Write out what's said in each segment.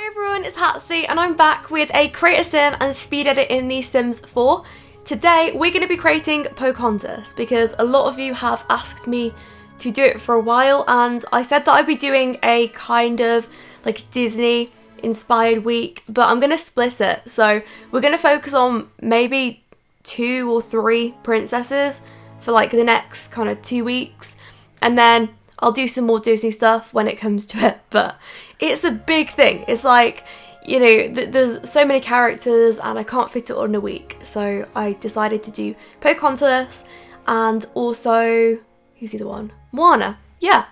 Hi everyone, it's Hatsy and I'm back with a create a sim and speed edit in the Sims 4. Today we're going to be creating Pocahontas because a lot of you have asked me to do it for a while, and I said that I'd be doing a kind of like Disney inspired week, but I'm going to split it. So we're going to focus on maybe 2 or 3 princesses for like the next kind of 2 weeks, and then I'll do some more Disney stuff when it comes to it. But it's a big thing. It's like, you know, there's so many characters and I can't fit it all in a week. So I decided to do Pocahontas and also, who's the other one? Moana, yeah.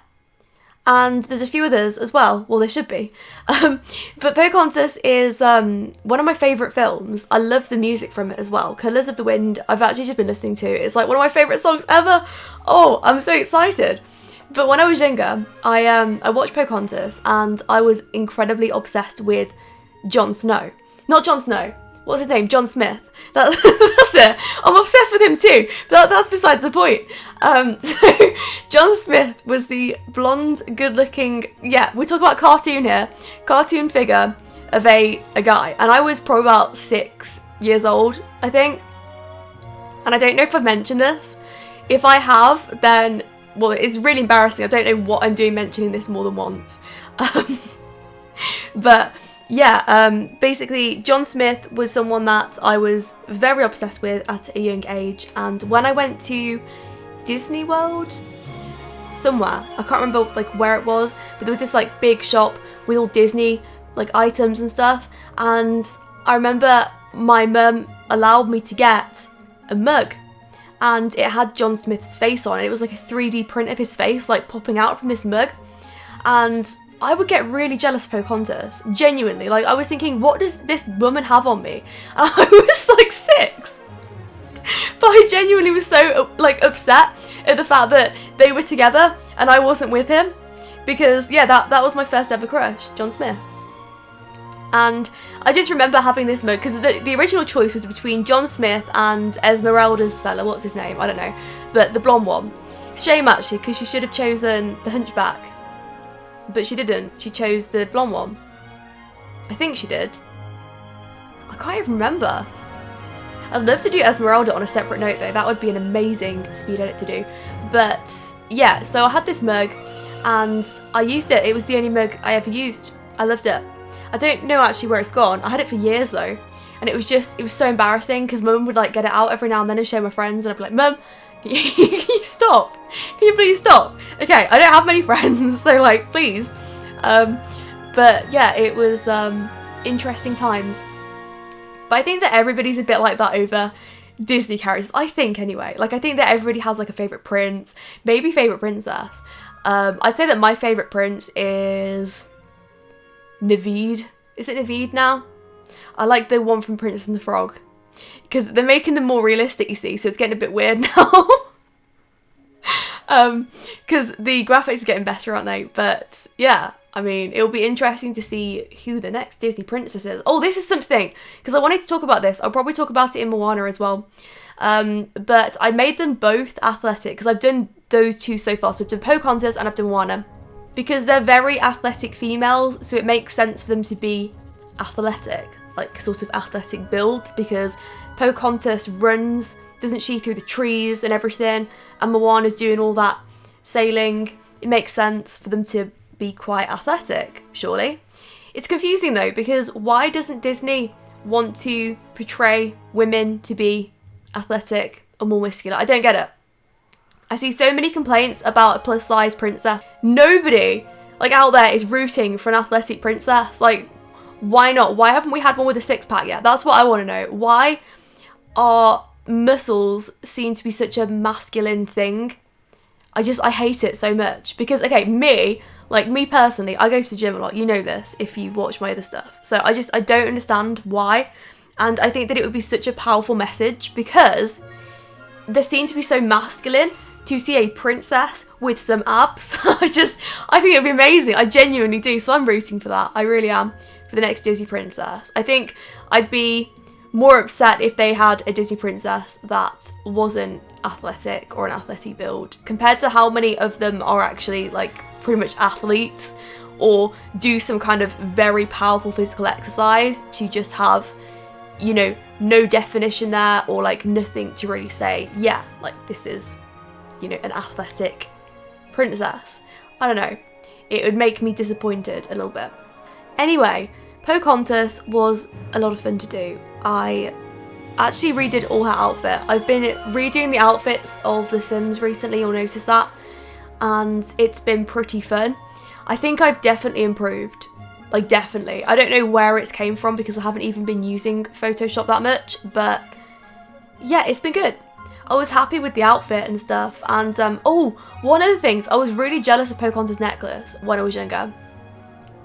And there's a few others as well. Well, there should be. But Pocahontas is one of my favourite films. I love the music from it as well. Colours of the Wind, I've actually just been listening to. It's like one of my favourite songs ever. Oh, I'm so excited. But when I was younger, I watched Pocahontas and I was incredibly obsessed with Jon Snow. Not Jon Snow. What's his name? John Smith. That's it. I'm obsessed with him too. But that's besides the point. So John Smith was the blonde, good-looking, yeah, we talk about cartoon here, cartoon figure of a guy. And I was probably about 6 years old, I think. And I don't know if I've mentioned this. If I have, then, well, it's really embarrassing. I don't know what I'm doing mentioning this more than once. But yeah, basically John Smith was someone that I was very obsessed with at a young age, and when I went to Disney World somewhere, I can't remember like where it was, but there was this like big shop with all Disney like items and stuff, and I remember my mum allowed me to get a mug, and it had John Smith's face on it. It was like a 3D print of his face like popping out from this mug, and I would get really jealous of Pocahontas, genuinely. Like, I was thinking, what does this woman have on me? And I was like 6. But I genuinely was so like upset at the fact that they were together and I wasn't with him. Because yeah, that was my first ever crush, John Smith. And I just remember having this mug, because the original choice was between John Smith and Esmeralda's fella, what's his name? I don't know. But the blonde one. Shame actually, because she should have chosen the Hunchback. But she didn't. She chose the blonde one. I think she did. I can't even remember. I'd love to do Esmeralda on a separate note though. That would be an amazing speed edit to do. But yeah, so I had this mug and I used it. It was the only mug I ever used. I loved it. I don't know actually where it's gone. I had it for years though. And it was so embarrassing because Mum would like get it out every now and then and show my friends, and I'd be like, Mum, can you stop? Can you please stop? Okay, I don't have many friends, so like, please. But yeah, it was interesting times. But I think that everybody's a bit like that over Disney characters. I think anyway. Like, I think that everybody has like a favourite prince, maybe favourite princess. I'd say that my favourite prince is Naveed. Is it Naveed now? I like the one from Princess and the Frog. Because they're making them more realistic, you see, so it's getting a bit weird now. Because the graphics are getting better, aren't they? But yeah, I mean, it'll be interesting to see who the next Disney princess is. Oh, this is something, because I wanted to talk about this. I'll probably talk about it in Moana as well. But I made them both athletic, because I've done those 2 so far. So I've done Pocahontas and I've done Moana. Because they're very athletic females, so it makes sense for them to be athletic. Like, sort of athletic builds, because Pocahontas runs, doesn't she, through the trees and everything, and Moana's doing all that sailing. It makes sense for them to be quite athletic, surely. It's confusing though, because why doesn't Disney want to portray women to be athletic or more muscular? I don't get it. I see so many complaints about a plus size princess. Nobody like out there is rooting for an athletic princess. Like, why not? Why haven't we had one with a 6-pack yet? That's what I want to know. Why are muscles seen to be such a masculine thing? I hate it so much. Because, okay, me personally, I go to the gym a lot. You know this if you've watched my other stuff. So I don't understand why. And I think that it would be such a powerful message, because they're seen to be so masculine. To see a princess with some abs, I think it'd be amazing. I genuinely do. So I'm rooting for that. I really am. For the next Disney princess. I think I'd be more upset if they had a Disney princess that wasn't athletic or an athletic build, compared to how many of them are actually like pretty much athletes or do some kind of very powerful physical exercise to just have, you know, no definition there, or like nothing to really say, yeah, like this is, you know, an athletic princess. I don't know. It would make me disappointed a little bit. Anyway, Pocahontas was a lot of fun to do. I actually redid all her outfit. I've been redoing the outfits of the Sims recently, you'll notice that, and it's been pretty fun. I think I've definitely improved, like definitely. I don't know where it's came from because I haven't even been using Photoshop that much, but yeah, it's been good. I was happy with the outfit and stuff, and oh, one of the things, I was really jealous of Pocahontas' necklace when I was younger.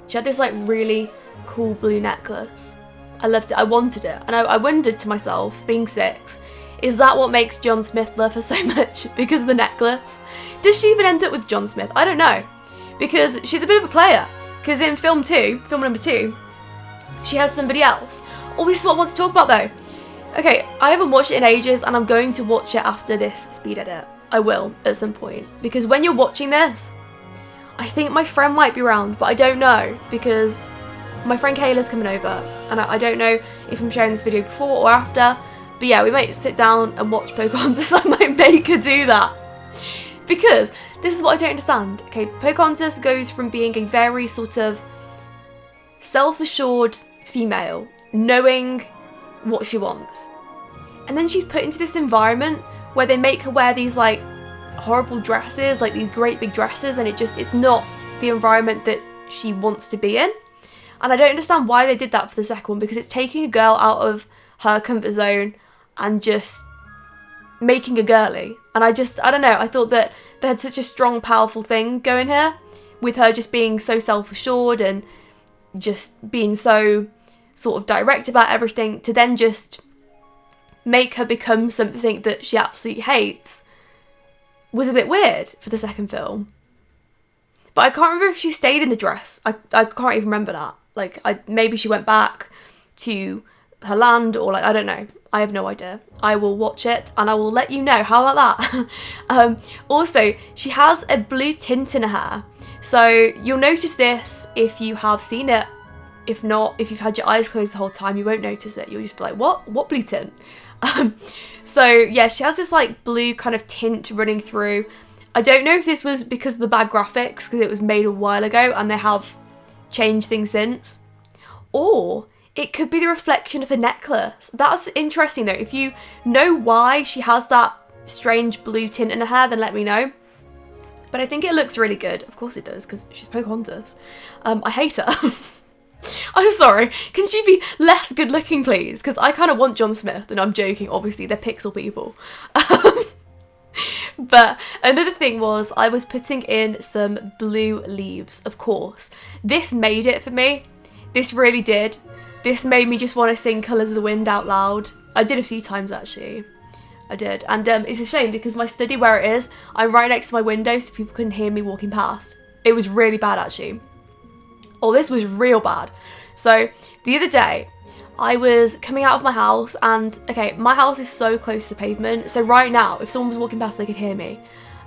She had this like really cool blue necklace. I loved it, I wanted it, and I wondered to myself, being 6, is that what makes John Smith love her so much? Because of the necklace? Does she even end up with John Smith? I don't know, because she's a bit of a player, because in film number 2, she has somebody else. Oh, this is what I want to talk about though. Okay, I haven't watched it in ages, and I'm going to watch it after this speed edit. I will, at some point, because when you're watching this, I think my friend might be around, but I don't know, because my friend Kayla's coming over, and I don't know if I'm sharing this video before or after, but yeah, we might sit down and watch Pocahontas. I might make her do that, because this is what I don't understand. Okay, Pocahontas goes from being a very sort of self-assured female, knowing what she wants, and then she's put into this environment where they make her wear these like horrible dresses, like these great big dresses, and it's not the environment that she wants to be in. And I don't understand why they did that for the second one, because it's taking a girl out of her comfort zone and just making her girly. And I don't know, I thought that they had such a strong, powerful thing going here, with her just being so self-assured and just being so sort of direct about everything, to then just make her become something that she absolutely hates was a bit weird for the second film. But I can't remember if she stayed in the dress. I can't even remember that. Like, maybe she went back to her land, or like, I don't know. I have no idea. I will watch it and I will let you know. How about that? Also, she has a blue tint in her hair. So you'll notice this if you have seen it. If not, if you've had your eyes closed the whole time, you won't notice it. You'll just be like, what? What blue tint? So yeah, she has this like blue kind of tint running through. I don't know if this was because of the bad graphics, because it was made a while ago and they have changed things since, or it could be the reflection of her necklace. That's interesting though. If you know why she has that strange blue tint in her hair, then let me know. But I think it looks really good. Of course it does, because she's Pocahontas. I hate her. I'm sorry, can she be less good looking please? Because I kind of want John Smith, and I'm joking, obviously, they're pixel people. But another thing was, I was putting in some blue leaves, of course. This made it for me. This really did. This made me just want to sing Colours of the Wind out loud. I did a few times actually. I did. And it's a shame because my study where it is, I'm right next to my window so people couldn't hear me walking past. It was really bad actually. Oh, this was real bad. So the other day, I was coming out of my house and, okay, my house is so close to the pavement. So right now, if someone was walking past, they could hear me.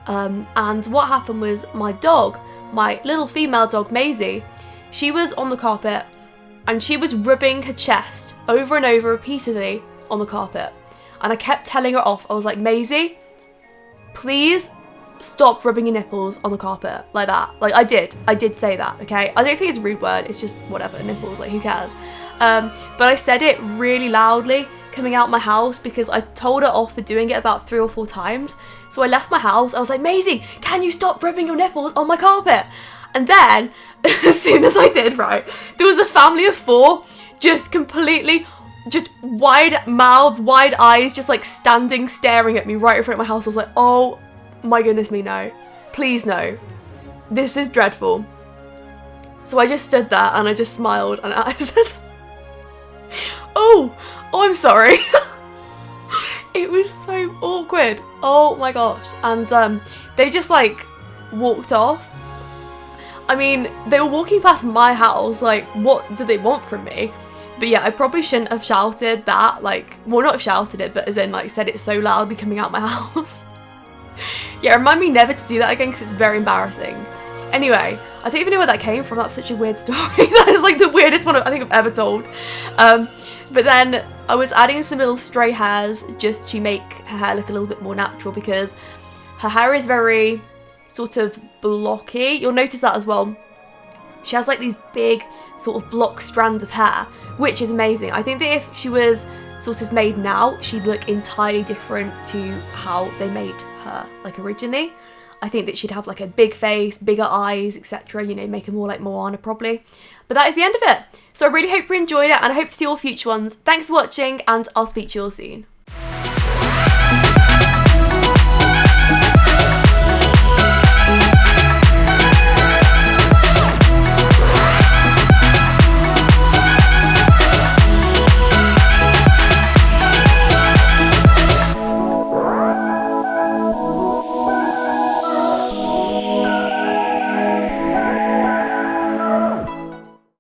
And what happened was my dog, my little female dog, Maisie, she was on the carpet and she was rubbing her chest over and over repeatedly on the carpet. And I kept telling her off. I was like, Maisie, please stop rubbing your nipples on the carpet like that. Like I did say that, okay? I don't think it's a rude word, it's just whatever, nipples, like who cares? But I said it really loudly coming out my house because I told her off for doing it about 3 or 4 times. So I left my house, I was like, Maisie, can you stop rubbing your nipples on my carpet? And then, as soon as I did, right, there was a family of 4 just completely, just wide mouth, wide eyes, just like standing, staring at me right in front of my house. I was like, oh my goodness me, no. Please no. This is dreadful. So I just stood there and I just smiled and I said, oh, I'm sorry. It was so awkward. Oh my gosh. And they just like walked off. I mean, they were walking past my house, like, what do they want from me? But yeah, I probably shouldn't have shouted that, like, well, not shouted it, but as in, like, said it so loudly coming out my house. Yeah, remind me never to do that again, because it's very embarrassing. Anyway, I don't even know where that came from. That's such a weird story. That is like the weirdest one I think I've ever told. But then I was adding some little stray hairs just to make her hair look a little bit more natural, because her hair is very sort of blocky. You'll notice that as well. She has like these big sort of block strands of hair, which is amazing. I think that if she was sort of made now, she'd look entirely different to how they made her like originally. I think that she'd have like a big face, bigger eyes, etc. You know, make her more like Moana probably. But that is the end of it. So I really hope you enjoyed it, and I hope to see all future ones. Thanks for watching, and I'll speak to you all soon.